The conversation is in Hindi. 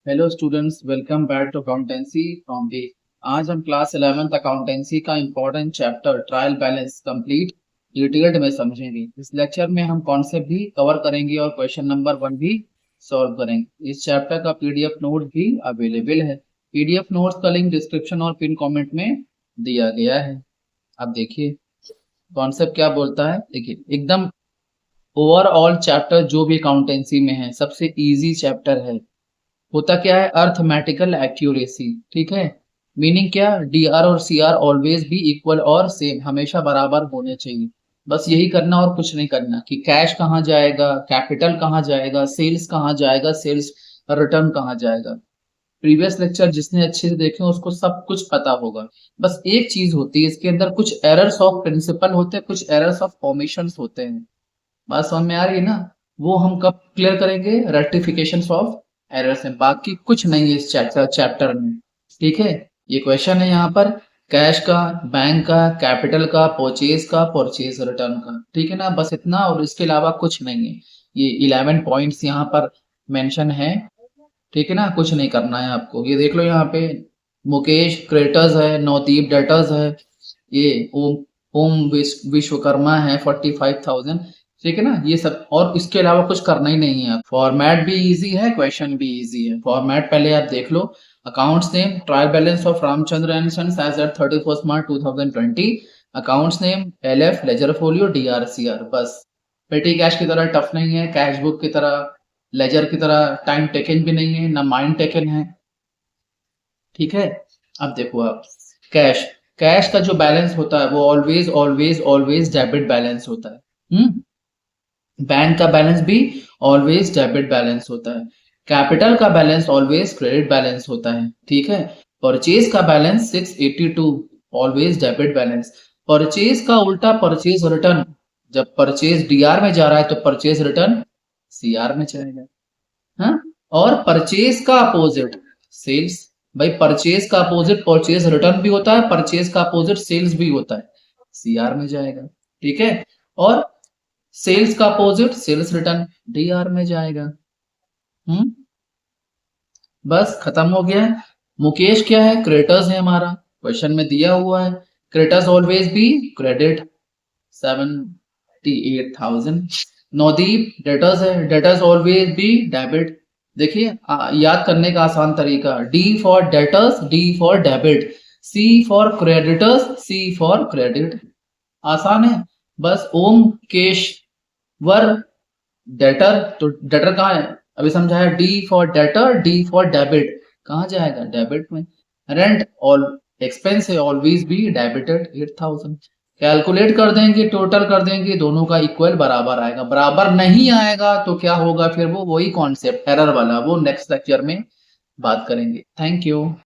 Hello students, welcome back to accountancy from D. आज हम क्लास 11th अकाउंटेंसी का important chapter trial balance complete detailed में समझेंगे। इस लेक्चर में हम कॉन्सेप्ट भी कवर करेंगे और क्वेश्चन नंबर 1 भी सॉल्व करेंगे। इस चैप्टर का पीडीएफ नोट भी अवेलेबल है। पीडीएफ नोट्स का लिंक डिस्क्रिप्शन और पिन कमेंट में दिया गया है। अब देखिए कॉन्सेप्ट क्या बोलता है। देखिए एकदम ओवरऑल चैप्टर जो भी अकाउंटेंसी में है सबसे इजी चैप्टर है। होता क्या है, अर्थमेटिकल एक्यूरेसी। ठीक है, मीनिंग क्या, डी आर और सी आर ऑलवेज भी इक्वल और सेम, हमेशा बराबर होने चाहिए। बस यही करना और कुछ नहीं करना कि कैश कहाँ जाएगा, कैपिटल कहाँ जाएगा, सेल्स कहाँ जाएगा, सेल्स रिटर्न कहाँ जाएगा। प्रीवियस लेक्चर जिसने अच्छे से देखे उसको सब कुछ पता होगा। बस एक चीज होती है इसके अंदर, कुछ एरर्स ऑफ प्रिंसिपल होते हैं, कुछ एरर्स ऑफ ओमिशंस होते हैं। बात समझ में आ रही है ना। वो हम कब क्लियर करेंगे, रेक्टिफिकेशन ऑफ एरर्स में। बाकी कुछ नहीं है इस चैप्टर में। ठीक है, ये क्वेश्चन है यहाँ पर कैश का, बैंक का, कैपिटल का, परचेज का, परचेज रिटर्न का। ठीक है ना, बस इतना और इसके अलावा कुछ नहीं है। ये 11 पॉइंट्स यहाँ पर मेंशन है। ठीक है ना, कुछ नहीं करना है आपको। ये देख लो यहाँ पे मुकेश क्रेटर्स है, नवदीप डेटर्स है, ये ओम ओम विश्वकर्मा है 45,000। ठीक है ना, ये सब और इसके अलावा कुछ करना ही नहीं है। फॉर्मेट भी इजी है, क्वेश्चन भी इजी है। फॉर्मेट पहले आप देख लो। Accounts name trial balance of Ramchandra and sons as at 31 March 2020। Accounts name LF ledger folio DR CR. बस पेटी कैश की तरह टफ नहीं है, कैश बुक की तरह, लेजर की तरह टाइम टेकन भी नहीं है, ना माइंड टेकन है। ठीक है, अब देखो आप कैश, कैश का जो बैलेंस होता है वो always always always debit balance होता है। बैंक का बैलेंस भी ऑलवेज डेबिट बैलेंस होता है। कैपिटल का बैलेंस ऑलवेज क्रेडिट बैलेंस होता है। ठीक है, परचेज का balance 682 always debit balance. Purchase का उल्टा परचेज रिटर्न, जब परचेज डीआर में जा रहा है तो परचेज रिटर्न सीआर में जाएगा। हाँ, और परचेज का अपोजिट सेल्स। भाई परचेज का अपोजिट परचेज रिटर्न भी होता है, परचेज का अपोजिट सेल्स भी होता है, सीआर में जाएगा। ठीक है, और सेल्स का अपोजिट सेल्स रिटर्न डीआर में जाएगा। हम्म, बस खत्म हो गया है। मुकेश क्या है, क्रेटर्स है हमारा, क्वेश्चन में दिया हुआ है। Creditors always be credit 78,000। Navdeep debtors है, डेटर्स ऑलवेज बी डेबिट। देखिए याद करने का आसान तरीका, D for debtors, D for debit, C for creditors, C for credit. आसान है। बस ओम केश वर डेटर, तो डेटर कहाँ है, अभी समझाया, D for debtor, D for debit, कहाँ जाएगा, डेबिट में। रेंट ऑल एक्सपेंस है, ऑलवेज बी डेबिटेड 8,000। कैलकुलेट कर देंगे, टोटल कर देंगे, दोनों का इक्वल बराबर आएगा। बराबर नहीं आएगा तो क्या होगा, फिर वो वही कॉन्सेप्ट एरर वाला, वो नेक्स्ट लेक्चर में बात करेंगे। Thank you.